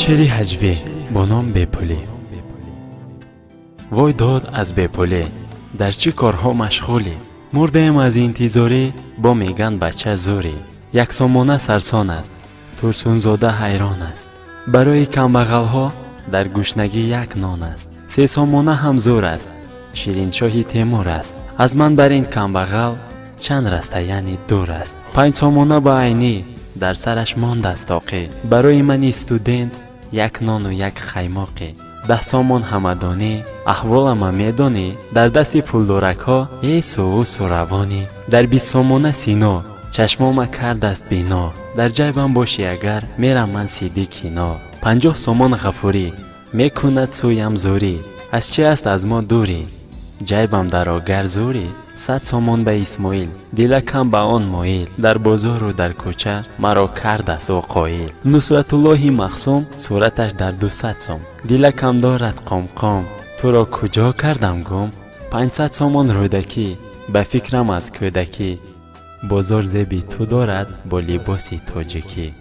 شعری هجوی با نام بپولی. وای داد از بپولی، در چی کارها مشغولی؟ مرده‌ام از انتظاری، با میگن بچه زوری. یک سامانه سرسان است، ترسون زاده حیران است. برای کمبغل‌ها در گشنگی یک نان است. سه سامانه هم زور است، شیرین شاهی تیمور است. از من بر این کمبغل چند رسته یعنی دور است. 5 سامانه با عینی در سرش ماند است آقی. برای من استودنت یک نان و یک خیماقی. 10 سامان همدانی، احوالم میدانی. در دست پولدارک ها ای سوس و روانی. در 20 سامانه سینا، چشمام کرد است بینا. در جیبم باشی اگر میرم من سیدی کینا. 50 سامان غفوری، میکند سویم زوری. از چی است از ما دوری؟ جیبم در آگر زوری. 100 سامان به اسماعیل، دلکم به آن مایل. در بازار و در کوچه مرا کرد است او قایل. نصرت الله مخصوم، صورتش در 200 سام. دلکم دارد قام قام، تو را کجا کردم گم؟ 500 سامان رودکی، به فکرم از کودکی. بازار زیبی تو دارد با لباسی تاجیکی.